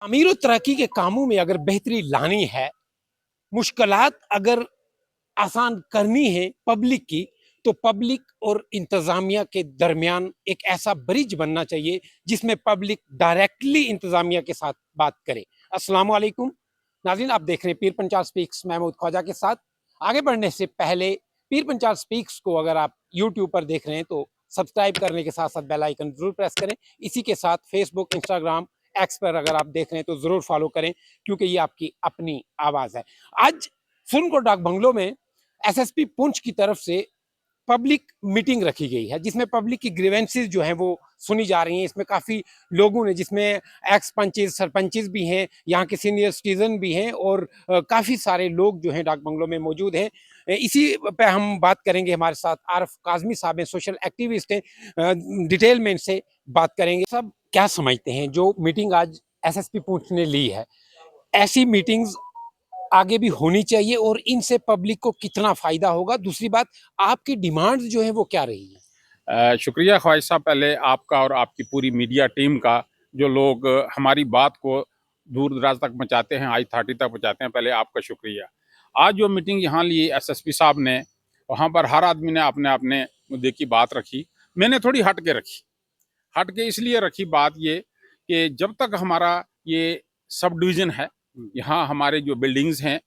अमीर और तरक्की के कामों में अगर बेहतरी लानी है, मुश्किलात अगर आसान करनी है पब्लिक की, तो पब्लिक और इंतजामिया के दरमियान एक ऐसा ब्रिज बनना चाहिए जिसमें पब्लिक डायरेक्टली इंतजामिया के साथ बात करे। अस्सलाम वालेकुम नाज़रीन, आप देख रहे हैं पीर पंचाल स्पीक्स महमूद ख्वाजा के साथ। आगे बढ़ने से पहले पीर पंचाल स्पीक्स को अगर आप यूट्यूब पर देख रहे हैं तो सब्सक्राइब करने के साथ साथ बेल आइकन जरूर प्रेस करें। इसी के साथ फेसबुक, इंस्टाग्राम, एक्स पर अगर आप देख रहे हैं तो जरूर फॉलो करें, क्योंकि ये आपकी अपनी आवाज है। आज सुरनकोट डाक बंगलो में एसएसपी पुंछ की तरफ से पब्लिक मीटिंग रखी गई है, जिसमें पब्लिक की ग्रीवेंसेस जो हैं वो सुनी जा रही हैं। इसमें काफ़ी लोगों ने, जिसमें एक्स पंचेस, सरपंचेस भी हैं, यहाँ के सीनियर सिटीजन भी हैं और काफ़ी सारे लोग जो हैं डाक बंगलों में मौजूद हैं। इसी पे हम बात करेंगे। हमारे साथ आरफ काजमी साहब हैं, सोशल एक्टिविस्ट हैं। डिटेल में इनसे बात करेंगे। सब क्या समझते हैं जो मीटिंग आज एसएसपी पुंछ ने ली है, ऐसी मीटिंग्स आगे भी होनी चाहिए और इनसे पब्लिक को कितना फायदा होगा? दूसरी बात, आपकी डिमांड जो है वो क्या रही है? शुक्रिया ख्वाहिश साहब, पहले आपका और आपकी पूरी मीडिया टीम का। जो लोग हमारी बात को दूर दराज तक पहुँचाते हैं, आई अथॉरिटी तक पहुँचाते हैं, पहले आपका शुक्रिया। आज जो मीटिंग यहाँ ली एसएसपी साहब ने, वहाँ पर हर आदमी ने अपने अपने मुद्दे की बात रखी। मैंने थोड़ी हट के रखी। हट के इसलिए रखी बात ये कि जब तक हमारा ये सब डिवीज़न है, यहाँ हमारे जो बिल्डिंग्स हैं,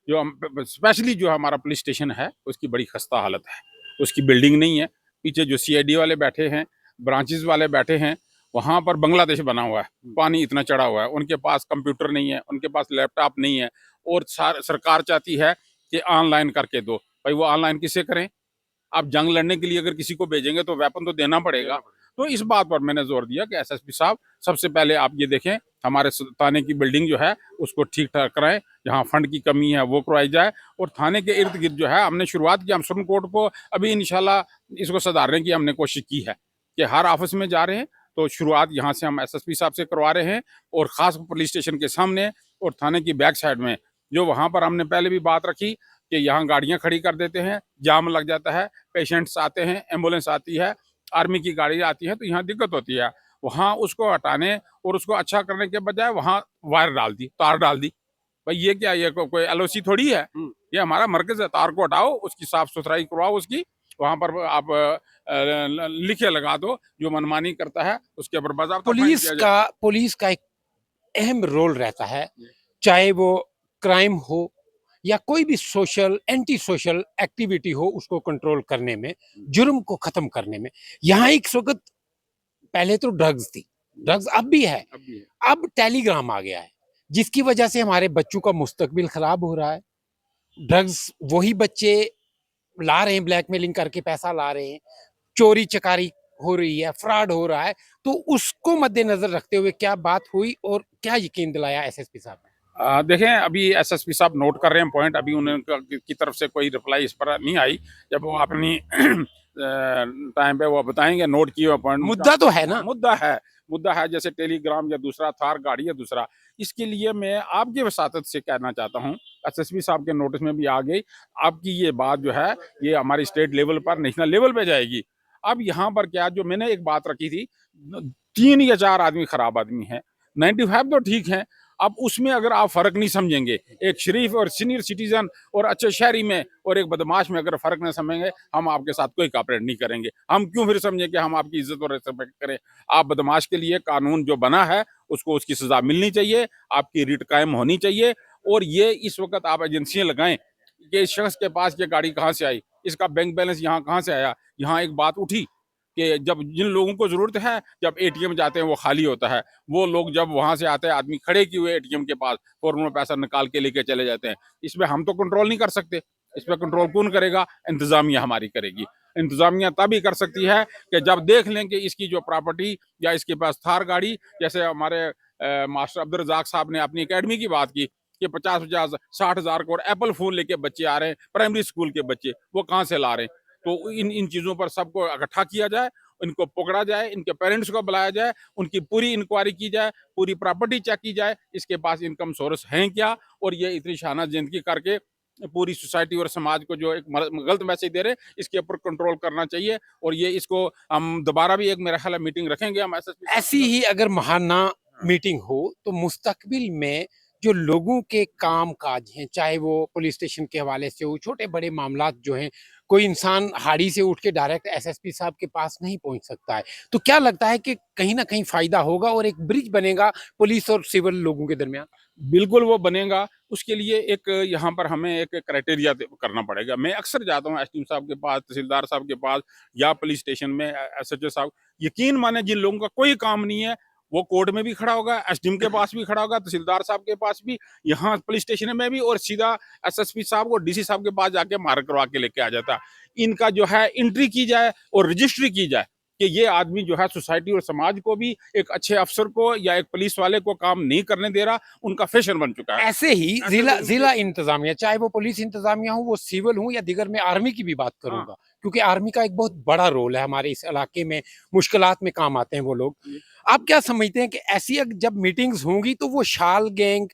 जो स्पेशली जो हमारा पुलिस स्टेशन है, उसकी बड़ी खस्ता हालत है। उसकी बिल्डिंग नहीं है। पीछे जो सीआईडी वाले बैठे हैं, ब्रांचेस वाले बैठे हैं, वहाँ पर बांग्लादेश बना हुआ है। पानी इतना चढ़ा हुआ है, उनके पास कंप्यूटर नहीं है, उनके पास लैपटॉप नहीं है। और सरकार चाहती है कि ऑनलाइन करके दो। भाई वो ऑनलाइन किसे करें? आप जंग लड़ने के लिए अगर किसी को भेजेंगे तो वेपन तो देना पड़ेगा। तो इस बात पर मैंने जोर दिया कि एसएसपी साहब, सबसे पहले आप ये देखें, हमारे थाने की बिल्डिंग जो है उसको ठीक ठाक कराएं। जहाँ फंड की कमी है वो करवाई जाए। और थाने के इर्द गिर्द जो है हमने शुरुआत की, हम सुप्रीम को अभी इंशाल्लाह इसको सुधारने की हमने कोशिश की है कि हर ऑफिस में जा रहे हैं तो शुरुआत यहाँ से हम एसएसपी साहब से करवा रहे हैं। और ख़ास पुलिस स्टेशन के सामने और थाने की बैक साइड में, जो वहाँ पर हमने पहले भी बात रखी कि यहाँ गाड़ियाँ खड़ी कर देते हैं, जाम लग जाता है, पेशेंट्स आते हैं, एम्बुलेंस आती है, आर्मी की गाड़ी आती है, तो यहाँ दिक्कत होती है। वहाँ उसको हटाने और उसको अच्छा करने के बजाय वहाँ वायर डाल दी, तार डाल दी। भाई ये क्या, ये कोई एलओसी थोड़ी है। ये हमारा मरकज है। तार को हटाओ, उसकी साफ सुथराई करवाओ, उसकी वहाँ पर आप लिखे लगा दो। जो मनमानी करता है उसके ऊपर बाज़ाब्ता फाइन किया जाए। पुलिस का एक अहम रोल रहता है, चाहे वो क्राइम हो या कोई भी सोशल, एंटी सोशल एक्टिविटी हो, उसको कंट्रोल करने में, जुर्म को खत्म करने में। यहाँ एक वक्त पहले तो ड्रग्स थी, ड्रग्स अब भी है, अब टेलीग्राम आ गया है, जिसकी वजह से हमारे बच्चों का मुस्तकबिल खराब हो रहा है। ड्रग्स वही बच्चे ला रहे हैं, ब्लैकमेलिंग करके पैसा ला रहे हैं, चोरी चकारी हो रही है, फ्रॉड हो रहा है। तो उसको मद्देनजर रखते हुए क्या बात हुई और क्या यकीन दिलाया एसएसपी साहब ने? देखें, अभी एसएसपी साहब नोट कर रहे हैं पॉइंट। अभी उन्हें की तरफ से कोई रिप्लाई इस पर नहीं आई। जब वो अपनी टाइम पे वो बताएंगे नोट किए हुए पॉइंट। मुद्दा तो है ना, मुद्दा है जैसे टेलीग्राम या दूसरा थार गाड़ी या दूसरा। इसके लिए मैं आपकी वसातत से कहना चाहता हूँ, एसएसपी साहब के नोटिस में भी आ गई। आपकी ये बात जो है ये हमारी स्टेट लेवल पर, नेशनल लेवल पे जाएगी। अब यहाँ पर क्या, जो मैंने एक बात रखी थी, 3 या 4 आदमी खराब आदमी हैं, 95 तो ठीक है। अब उसमें अगर आप फर्क नहीं समझेंगे, एक शरीफ और सीनियर सिटीजन और अच्छे शहरी में और एक बदमाश में अगर फर्क नहीं समझेंगे, हम आपके साथ कोई कॉपरेट नहीं करेंगे। हम क्यों फिर समझें कि हम आपकी इज्जत और रिस्पेक्ट करें? आप बदमाश के लिए कानून जो बना है उसको उसकी सजा मिलनी चाहिए, आपकी रिट कायम होनी चाहिए। और ये इस वक्त आप एजेंसियां लगाएं कि इस शख्स के पास ये गाड़ी कहाँ से आई, इसका बैंक बैलेंस यहाँ कहाँ से आया। यहाँ एक बात उठी कि जब जिन लोगों को जरूरत है, जब एटीएम जाते हैं वो खाली होता है, वो लोग जब वहां से आते हैं, आदमी खड़े किए हुए एटीएम के पास, फौरन में पैसा निकाल के लेके चले जाते हैं। इसमें हम तो कंट्रोल नहीं कर सकते। इस पर कंट्रोल कौन करेगा? इंतजामिया हमारी करेगी। इंतजामिया तभी कर सकती है कि जब देख लें कि इसकी जो प्रॉपर्टी या इसके पास थार गाड़ी, जैसे हमारे मास्टर अब्दुल रज़ाक साहब ने अपनी एकेडमी की बात की कि 50-50 60,000 को एप्पल फोन लेके बच्चे आ रहे हैं, प्राइमरी स्कूल के बच्चे, वो कहाँ से ला रहे हैं? तो इन इन चीज़ों पर सबको इकट्ठा किया जाए, इनको पकड़ा जाए, इनके पेरेंट्स को बुलाया जाए, उनकी पूरी इंक्वायरी की जाए, पूरी प्रॉपर्टी चेक की जाए, इसके पास इनकम सोर्स हैं क्या, और ये इतनी शाना जिंदगी करके पूरी सोसाइटी और समाज को जो एक गलत मैसेज दे रहे हैं, इसके ऊपर कंट्रोल करना चाहिए। और ये इसको हम दोबारा भी एक मेरा ख्याल है मीटिंग रखेंगे हम ऐसी ही अगर महाना मीटिंग हो तो मुस्तकबिल में जो लोगों के काम काज हैं, चाहे वो पुलिस स्टेशन के हवाले से हो, छोटे बड़े मामलात जो हैं, कोई इंसान हाड़ी से उठ के डायरेक्ट एसएसपी साहब के पास नहीं पहुंच सकता है। तो क्या लगता है कि कहीं ना कहीं फायदा होगा और एक ब्रिज बनेगा पुलिस और सिविल लोगों के दरमियान? बिल्कुल वो बनेगा। उसके लिए एक यहाँ पर हमें एक क्राइटेरिया करना पड़ेगा। मैं अक्सर जाता हूँ एसडीएम साहब के पास, तहसीलदार साहब के पास या पुलिस स्टेशन में एसएचओ साहब। यकीन माने जिन लोगों का कोई काम नहीं है वो कोर्ट में भी खड़ा होगा, एसडीएम के पास भी खड़ा होगा, तहसीलदार साहब के पास भी, यहाँ पुलिस स्टेशन में भी, और सीधा एसएसपी साहब और डीसी साहब के पास जाके मार्क करवा के लेके आ जाता है। इनका जो है एंट्री की जाए और रजिस्ट्री की जाए कि ये आदमी जो है सोसाइटी और समाज को भी, एक अच्छे अफसर को या एक पुलिस वाले को काम नहीं करने दे रहा, उनका फैशन बन चुका है। ऐसे ही जिला इंतजामिया, चाहे वो पुलिस इंतजामिया हो, वो सिविल हो या दिगर, में आर्मी की भी बात करूंगा, क्योंकि आर्मी का एक बहुत बड़ा रोल है हमारे इस इलाके में, मुश्किलात में काम आते हैं वो लोग। आप क्या समझते हैं कि ऐसी जब मीटिंग्स होंगी तो वो शाल गैंग,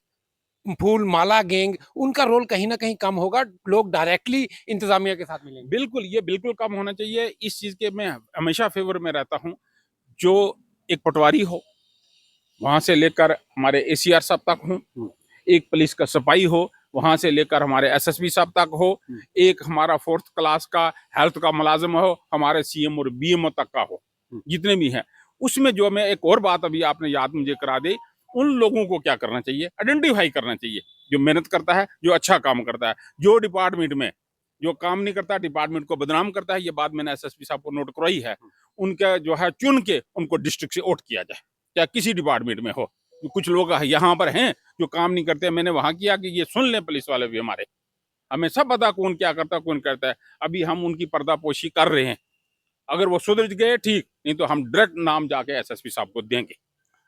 फूल माला गैंग, उनका रोल कहीं ना कहीं कम होगा, लोग डायरेक्टली इंतजामिया के साथ मिलेंगे? बिल्कुल, ये बिल्कुल कम होना चाहिए। इस चीज के मैं हमेशा फेवर में रहता हूँ। जो एक पटवारी हो, वहां से लेकर हमारे एसीआर साहब तक हो, एक पुलिस का सिपाही हो, वहां से लेकर हमारे एसएसपी साहब तक हो, एक हमारा 4th क्लास का हेल्थ का मुलाजिम हो, हमारे सीएम और बीएमओ तक का हो, जितने भी हैं। उसमें जो मैं एक और बात अभी आपने याद मुझे करा दी, उन लोगों को क्या करना चाहिए, आइडेंटिफाई करना चाहिए, जो मेहनत करता है, जो अच्छा काम करता है, जो डिपार्टमेंट में जो काम नहीं करता, डिपार्टमेंट को बदनाम करता है। ये बात मैंने एसएसपी साहब को नोट करवाई है। उनका जो है चुन के उनको डिस्ट्रिक्ट से आउट किया जाए, चाहे किसी डिपार्टमेंट में हो। कुछ लोग यहाँ पर हैं जो काम नहीं करते, मैंने वहां किया कि ये सुन लें पुलिस वाले भी हमारे, हमें सब पता कौन क्या करता कौन करता है। अभी हम उनकी पर्दापोशी कर रहे हैं, अगर वो सुधर गए ठीक, नहीं तो हम डायरेक्ट नाम जाके एसएसपी साहब को देंगे।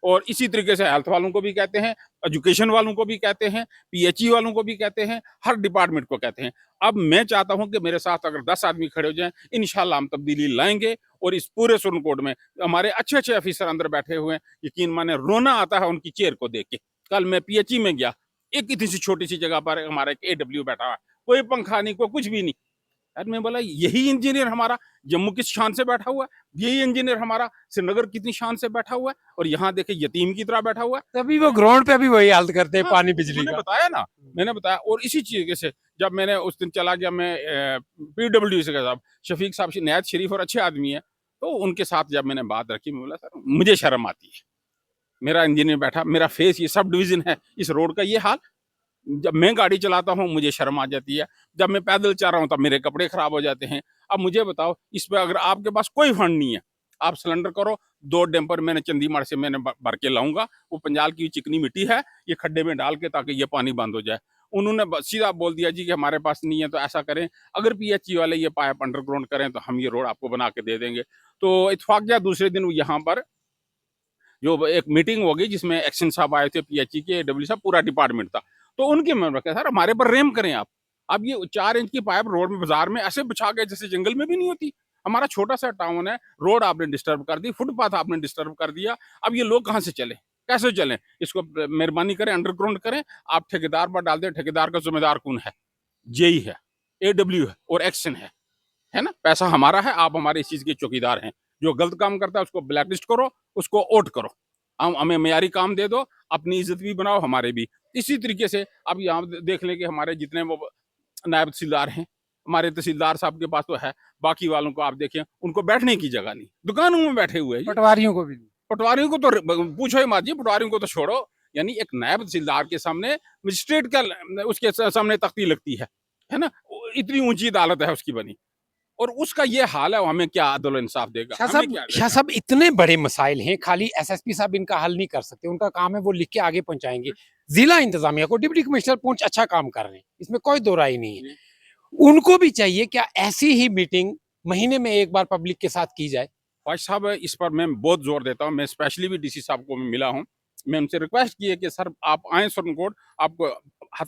और इसी तरीके से हेल्थ वालों को भी कहते हैं, एजुकेशन वालों को भी कहते हैं, पीएचई वालों को भी कहते हैं, हर डिपार्टमेंट को कहते हैं। अब मैं चाहता हूं कि मेरे साथ अगर 10 आदमी खड़े हो जाएं, इंशाल्लाह हम तब्दीली लाएंगे। और इस पूरे सुरनकोट में हमारे अच्छे अच्छे ऑफिसर अंदर बैठे हुए हैं, यकीन माने रोना आता है उनकी चेयर को देख के। कल मैं पीएचई में गया, एक इतनी सी छोटी सी जगह पर हमारा एक एडब्ल्यू बैठा हुआ, कोई पंखा नहीं, कोई कुछ भी नहीं। यार मैं बोला यही इंजीनियर हमारा जम्मू किस शान से बैठा हुआ है, यही इंजीनियर हमारा श्रीनगर कितनी शान से बैठा हुआ है, और यहाँ देखे यतीम की तरह बैठा हुआ है। तभी वो ग्राउंड पे भी वही हालत करते हैं, हाँ, पानी बिजली मैंने का। बताया ना, मैंने बताया। और इसी चीज से जब मैंने उस दिन चला गया, मैं पीडब्ल्यू से साहब शफीक साहब नहायत शरीफ और अच्छे आदमी है, तो उनके साथ जब मैंने बात रखी, मैं बोला सर मुझे शर्म आती है, मेरा इंजीनियर बैठा, मेरा फेस ये सब डिवीजन है, इस रोड का ये हाल। जब मैं गाड़ी चलाता हूँ मुझे शर्म आ जाती है, जब मैं पैदल चल रहा हूँ तब मेरे कपड़े खराब हो जाते हैं। अब मुझे बताओ, इस पे अगर आपके पास कोई फंड नहीं है, आप सिलेंडर करो, 2 डैम्पर मैंने चंडीगढ़ से मैंने भर के लाऊंगा, वो पंजाल की चिकनी मिट्टी है, ये खड्डे में डाल के ताकि ये पानी बंद हो जाए। उन्होंने सीधा बोल दिया जी कि हमारे पास नहीं है, तो ऐसा करें, अगर पीएचई वाले ये पाइप अंडरग्राउंड करें तो हम ये रोड आपको बना के दे देंगे। तो इत्तेफाक किया, दूसरे दिन यहाँ पर जो एक मीटिंग होगी जिसमें एक्शन साहब आए थे, पीएचई के डब्ल्यू साहब, पूरा डिपार्टमेंट था। तो उनके में रखा सर हमारे पर रेम करें आप। अब ये 4 इंच की पाइप रोड में बाजार में ऐसे बिछा गए जैसे जंगल में भी नहीं होती। हमारा छोटा सा टाउन है, रोड आपने डिस्टर्ब कर दी, फुटपाथ आपने डिस्टर्ब कर दिया। अब ये लोग कहाँ से चले, कैसे चलें? इसको मेहरबानी करें, अंडरग्राउंड करें, आप ठेकेदार पर डाल दें। ठेकेदार का जिम्मेदार कौन है? जेई है, एडब्ल्यू है और एक्शन है ना? पैसा हमारा है, आप हमारे इस चीज के चौकीदार हैं। जो गलत काम करता है उसको ब्लैकलिस्ट करो, उसको आउट करो, हमें मेयारी काम दे दो, अपनी इज्जत भी बनाओ, हमारे भी। इसी तरीके से अब यहाँ देख लें कि हमारे जितने वो नायब तहसीलदार हैं, हमारे तहसीलदार साहब के पास तो है, बाकी वालों को आप देखें उनको बैठने की जगह नहीं, दुकानों में बैठे हुए हैं। पटवारियों को भी। पटवारियों को तो पूछो ही मत जी, पटवारियों को तो छोड़ो। यानी एक नायब तहसीलदार के सामने मजिस्ट्रेट का उसके सामने तख्ती लगती है ना? इतनी ऊंची अदालत है उसकी बनी, और उसका ये हाल है, हमें क्या अदल इंसाफ देगा? शाह साहब इतने बड़े मसाइल हैं, खाली एसएसपी साहब इनका हल नहीं कर सकते, उनका काम है वो लिख के आगे पहुंचाएंगे। जिला इंतजामिया को डिप्टी कमिश्नर पुंछ अच्छा काम कर रहे हैं, इसमें कोई दो राय नहीं है। उनको भी चाहिए क्या ऐसी ही मीटिंग महीने में एक बार पब्लिक के साथ की जाए? भाई साहब इस पर मैं बहुत जोर देता हूँ, मैं स्पेशली भी डीसी साहब को मिला हूँ, मैं उनसे रिक्वेस्ट की है कि सर आप आए सुरनकोट, आपको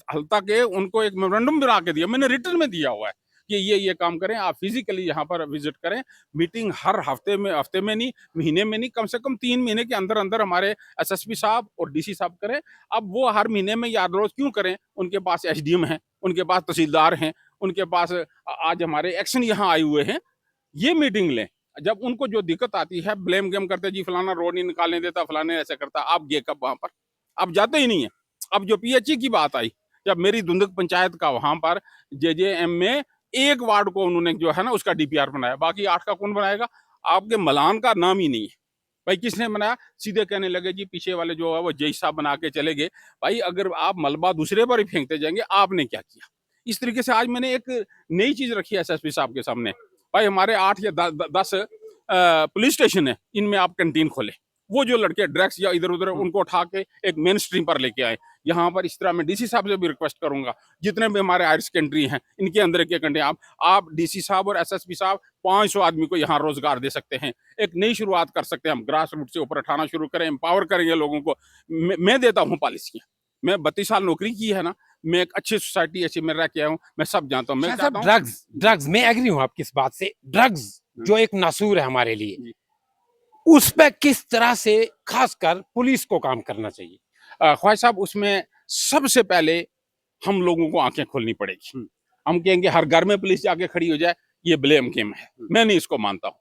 हल्ता के उनको एक मेमोरेंडम बना के दिया, मैंने रिटर्न में दिया हुआ है कि ये काम करें, आप फिजिकली यहाँ पर विजिट करें। मीटिंग हर हफ्ते में नहीं, महीने में नहीं, कम से कम 3 महीने के अंदर अंदर हमारे एसएसपी साहब और डीसी साहब करें। अब वो हर महीने में या रोज क्यों करें? उनके पास एसडीएम है, उनके पास तहसीलदार हैं, उनके पास आज हमारे एक्शन यहाँ आए हुए हैं, ये मीटिंग लें। जब उनको जो दिक्कत आती है, ब्लेम गेम करते, जी फलाना रोड नहीं निकालने देता, फलाने ऐसे करता, आप गए कब वहां पर? आप जाते ही नहीं है। अब जो पीएचई की बात आई, जब मेरी धुंधक पंचायत का वहां पर जेजेएम में एक वार्ड को उन्होंने जो है ना उसका डीपीआर बनाया, बाकी 8 का कौन बनाएगा? आपके मलान का नाम ही नहीं है। भाई किसने बनाया? सीधे कहने लगे जी पीछे वाले जो है वो जय साहब बना के चले गए। भाई अगर आप मलबा दूसरे पर ही फेंकते जाएंगे, आपने क्या किया? इस तरीके से आज मैंने एक नई चीज रखी है एसएसपी साहब के सामने। भाई हमारे 8 या 10 पुलिस स्टेशन है, इनमें आप कैंटीन खोले। वो जो लड़के ड्रग्स या इधर उधर उनको उठा के एक मेन स्ट्रीम पर लेके आए। यहाँ पर इस तरह मैं डीसी साहब से भी रिक्वेस्ट करूंगा, जितने भी हमारे हायर सेकेंडरी हैं इनके अंदर के कंटे आप डीसी साहब और एसएसपी साहब 500 आदमी को यहाँ रोजगार दे सकते हैं। एक नई शुरुआत कर सकते हैं हम, ग्रास रूट से ऊपर उठाना शुरू करें, एम्पावर करेंगे लोगों को। मैं देता हूँ पॉलिसियाँ। मैं 32 साल नौकरी की है ना, मैं एक अच्छी सोसाइटी ऐसी में रह के आया हूँ, मैं सब जानता हूँ। मैं चाहता हूँ ड्रग्स मैं एग्री हूँ आपकी इस बात से। ड्रग्स जो एक नासूर है हमारे लिए, जी। उस पे किस तरह से खासकर पुलिस को काम करना चाहिए? ख्वाहिश साहब, उसमें सबसे पहले हम लोगों को आंखें खोलनी पड़ेगी। हम कहेंगे हर घर में पुलिस जाके खड़ी हो जाए, ये ब्लेम गेम है। मैं नहीं इसको मानता हूँ।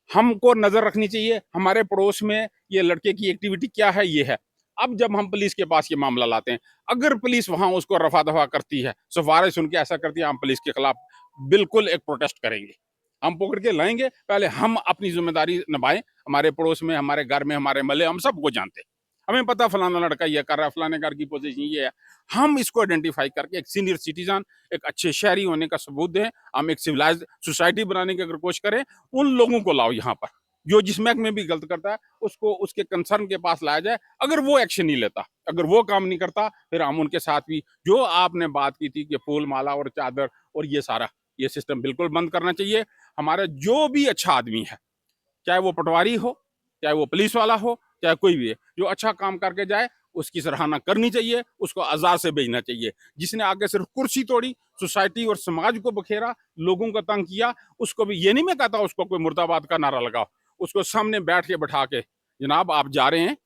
हमको नजर रखनी चाहिए हमारे पड़ोस में ये लड़के की एक्टिविटी क्या है, ये है। अब जब हम पुलिस के पास ये मामला लाते हैं, अगर पुलिस वहां उसको रफा दफा करती है, सिफारिश सुन के ऐसा करती है, हम पुलिस के खिलाफ बिल्कुल एक प्रोटेस्ट करेंगे। हम पकड़ के लाएंगे, पहले हम अपनी जिम्मेदारी निभाएं। हमारे पड़ोस में, हमारे घर में, हमारे महल्ले, हम सबको जानते हैं। हमें पता फलाना लड़का ये कर रहा है, फलाने घर की पोजीशन ये है। हम इसको आइडेंटिफाई करके एक सीनियर सिटीजन, एक अच्छे शहरी होने का सबूत दें। हम एक सिविलाइज्ड सोसाइटी बनाने की अगर कोशिश करें, उन लोगों को लाओ यहाँ पर जो जिस महकमे में भी गलत करता है, उसको उसके कंसर्न के पास लाया जाए। अगर वो एक्शन नहीं लेता, अगर वो काम नहीं करता, फिर हम उनके साथ भी जो आपने बात की थी कि फूल माला और चादर और ये सारा ये सिस्टम बिल्कुल बंद करना चाहिए। हमारा जो भी अच्छा आदमी है, चाहे वो पटवारी हो, चाहे वो पुलिस वाला हो, चाहे कोई भी है, जो अच्छा काम करके जाए उसकी सराहना करनी चाहिए, उसको आजाद से भेजना चाहिए। जिसने आगे सिर्फ कुर्सी तोड़ी, सोसाइटी और समाज को बखेरा, लोगों को तंग किया, उसको भी ये नहीं मैं कहता उसको कोई मुर्दाबाद का नारा लगाओ। उसको सामने बैठ के बैठा के, जनाब आप जा रहे हैं,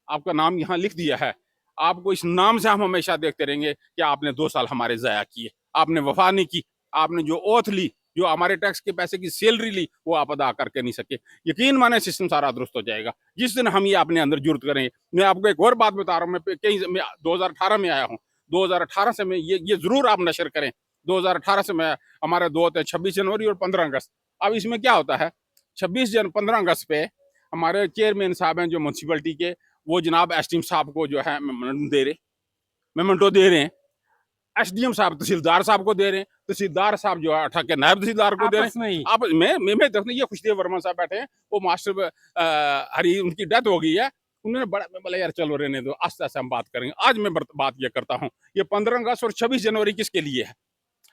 आपका नाम यहाँ लिख दिया है, आपको इस नाम से हम हमेशा देखते रहेंगे कि आपने 2 साल हमारे ज़ाया किए, आपने वफा नहीं की, आपने जो ओथ ली, जो हमारे टैक्स के पैसे की सैलरी ली, वो आप अदा करके नहीं सके। यकीन माने सिस्टम सारा दुरुस्त हो जाएगा जिस दिन हम ये अपने अंदर जुर्त करें। मैं आपको एक और बात बता रहा हूँ, मैं कहीं 2018 में आया हूँ। 2018 से मैं ये जरूर आप नशर करें। 2018 से मैं हमारे 26 जनवरी और 15 अगस्त। अब इसमें क्या होता है, 15 अगस्त पे हमारे चेयरमैन साहब हैं जो म्यूनसिपलिटी के, वो जनाब एसडीएम साहब को जो है मेमेंटो दे रहे हैं। एसडीएम साहब तहसीलदार साहब को दे रहे हैं, तहसीलदार साहब जो है अठा के नायब तहसीलदार को दे रहे हैं। आप मैं देखते ये खुशदेव वर्मा साहब बैठे हैं, वो मास्टर हरी उनकी डेथ हो गई है। उन्होंने बड़ा बोला यार चलो रहने दो, आस्ते आस्ते हम बात करेंगे। आज मैं बात ये करता हूँ, ये 15 अगस्त और 26 जनवरी किसके लिए है?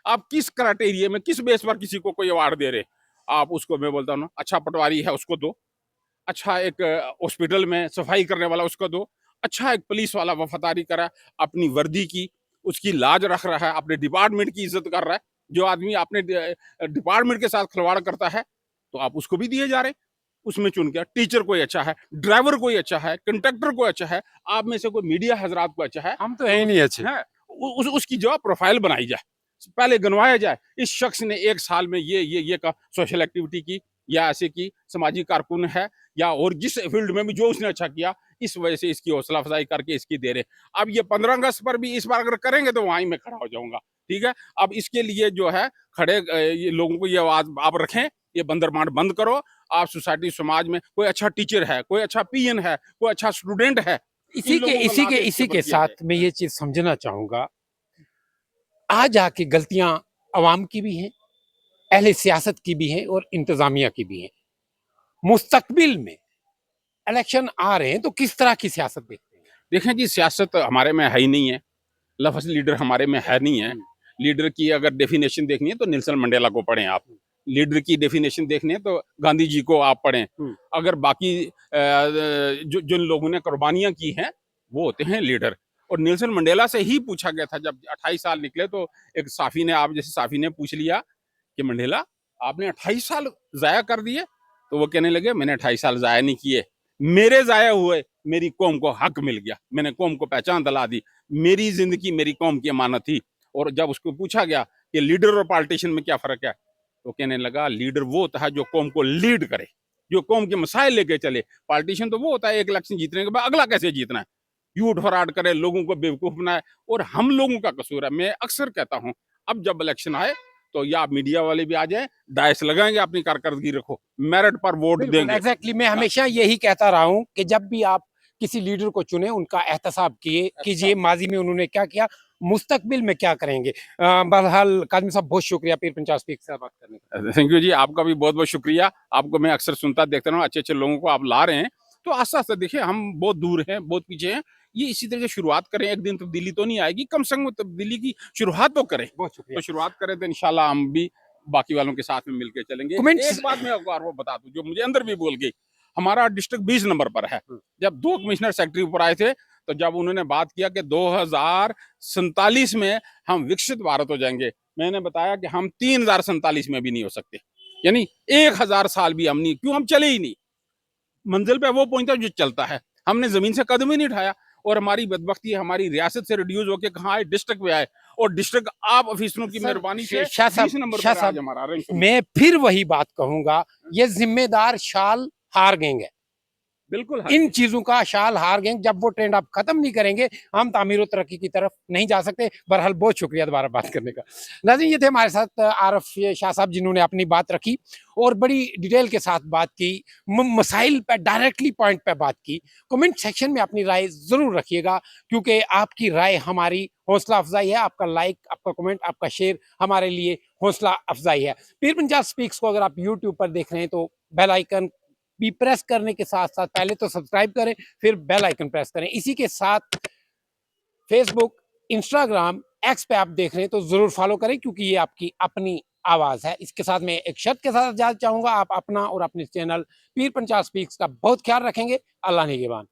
आप किस क्राइटेरिया में, किस बेस पर किसी को कोई अवार्ड दे रहे हैं? आप उसको, मैं बोलता हूँ अच्छा पटवारी है उसको दो, अच्छा एक हॉस्पिटल में सफाई करने वाला उसको दो, अच्छा एक पुलिस वाला वफादारी करा, अपनी वर्दी की उसकी लाज रख रहा है, अपने डिपार्टमेंट की इज्जत कर रहा है। जो आदमी अपने डिपार्टमेंट के साथ खिलवाड़ करता है, तो आप उसको भी दिए जा रहे। उसमें चुन के टीचर कोई अच्छा है, ड्राइवर कोई अच्छा है, कंडक्टर कोई अच्छा है, आप में से कोई मीडिया हजरात को अच्छा है, हम तो है ही नहीं अच्छे है, उसकी जो प्रोफाइल बनाई जाए, पहले गनवाया जाए इस शख्स ने 1 साल में ये का सोशल एक्टिविटी की, या ऐसे की समाजी कारकुन है, या और जिस फील्ड में भी जो उसने अच्छा किया, इस वजह से इसकी हौसला अफजाई करके इसकी दे रहे। अब ये 15 अगस्त पर भी इस बार अगर करेंगे तो वहां मैं खड़ा हो जाऊंगा। ठीक है, अब इसके लिए जो है खड़े ये लोगों को ये आवाज आप रखें, ये बंदरमांड बंद करो। आप सोसाइटी समाज में कोई अच्छा टीचर है, कोई अच्छा पीएन है, कोई अच्छा स्टूडेंट है, इसी के साथ मैं ये चीज समझना चाहूंगा, आज आके गलतियां अवाम की भी हैं, अहले सियासत की भी हैं और इंतजामिया की भी हैं। मुस्तकबिल में इलेक्शन आ रहे हैं तो किस तरह की सियासत देखते हैं? देखें जी, सियासत हमारे में है ही नहीं है, लफ्ज़ लीडर हमारे में है नहीं है। लीडर की अगर डेफिनेशन देखनी है तो नेल्सन मंडेला को पढ़ें आप। लीडर की डेफिनेशन देखनी है तो गांधी जी को आप पढ़ें। अगर बाकी जिन लोगों ने कुर्बानियां की हैं वो होते हैं लीडर। और नेल्सन मंडेला से ही पूछा गया था, जब 28 साल निकले तो एक साफी ने, आप जैसे साफी ने पूछ लिया कि मंडेला आपने 28 साल ज़ाया कर दिए, तो वो कहने लगे मैंने 28 साल ज़ाया नहीं किए, मेरे ज़ाया हुए, मेरी कौम को हक मिल गया, मैंने कौम को पहचान दिला दी, मेरी जिंदगी मेरी कौम की अमानत थी। और जब उसको पूछा गया कि लीडर और पॉलिटिशियन में क्या फर्क है, तो कहने लगा लीडर वो होता है जो कौम को लीड करे, जो कौम के मसाइल लेके चले। पॉलिटिशियन तो वो होता है एक इलेक्शन जीतने के बाद अगला कैसे जीतना है, झूठ फराड करे, लोगों को बेवकूफ बनाए, और हम लोगों का कसूर है। मैं अक्सर कहता हूं, अब जब इलेक्शन आए तो या मीडिया वाले भी आ जाए, डायस लगाएंगे, अपनी कारकर्दगी रखो, मेरिट पर वोट देंगे। एग्जैक्टली मैं हमेशा यही कहता रहा हूं कि जब भी आप किसी लीडर को चुने उनका एहतसाब कीजिए, माजी में उन्होंने क्या किया, मुस्तकबिल में क्या करेंगे। बहरहाल काज़मी साहब बहुत शुक्रिया पीर पंचाल स्पीक से बात करने का। थैंक यू जी, आपका भी बहुत बहुत शुक्रिया। आपको मैं अक्सर सुनता देखता रहा हूँ, अच्छे अच्छे लोगों को आप ला रहे हैं, तो आस्ते आस्ते देखिए हम बहुत दूर हैं, बहुत पीछे हैं, ये इसी तरह से शुरुआत करें। एक दिन तब्दीली तो नहीं आएगी, कम से कम तब्दीली की शुरुआत तो करें। बहुत शुक्रिया। तो शुरुआत करें तो इंशाल्लाह हम भी बाकी वालों के साथ में मिलकर चलेंगे। Comments- एक बात मैं आपको और वो बता दूं जो मुझे अंदर भी बोल गई, हमारा डिस्ट्रिक्ट 20 नंबर पर है। जब 2 कमिश्नर सेक्रेटरी ऊपर आए थे, तो जब उन्होंने बात किया कि 2047 में हम विकसित भारत हो जाएंगे, मैंने बताया कि हम 3047 में भी नहीं हो सकते, यानी 1000 साल भी हम नहीं, क्यों, हम चले ही नहीं। मंजिल पे वो पहुंचता जो चलता है, हमने जमीन से कदम ही नहीं उठाया। और हमारी बदबख्ती हमारी रियासत से रिड्यूस होकर कहाँ आए, डिस्ट्रिक्ट पे आए, और डिस्ट्रिक्ट आप ऑफिसरों की मेहरबानी से शाह 20 नंबर शाह पर आज साहब, हमारा रैंक। मैं फिर वही बात कहूंगा, ये जिम्मेदार शाल हार गए हैं। बिल्कुल इन चीजों का शाल हार गए, जब वो ट्रेंड आप खत्म नहीं करेंगे हम तामीर और तरक्की की तरफ नहीं जा सकते। बहरहाल बहुत शुक्रिया दोबारा बात करने का। नाज़रीन, ये थे हमारे साथ आरफ शाह साहब जिन्होंने अपनी बात रखी और बड़ी डिटेल के साथ बात की, मसाइल पर डायरेक्टली पॉइंट पे बात की। कमेंट सेक्शन में अपनी राय जरूर रखिएगा, क्योंकि आपकी राय हमारी हौसला अफजाई है। आपका लाइक, आपका कमेंट, आपका शेयर हमारे लिए हौसला अफजाई है। पीर पंजाल स्पीक्स को अगर आप यूट्यूब पर देख रहे हैं तो बेल आइकन भी प्रेस करने के साथ साथ पहले तो सब्सक्राइब करें, फिर बेल आइकन प्रेस करें। इसी के साथ फेसबुक, इंस्टाग्राम, एक्स पे आप देख रहे हैं तो जरूर फॉलो करें, क्योंकि ये आपकी अपनी आवाज है। इसके साथ मैं एक शर्त के साथ इजाजत चाहूंगा, आप अपना और अपने चैनल पीर पंचाल स्पीक्स का बहुत ख्याल रखेंगे। अल्लाह निगहबान।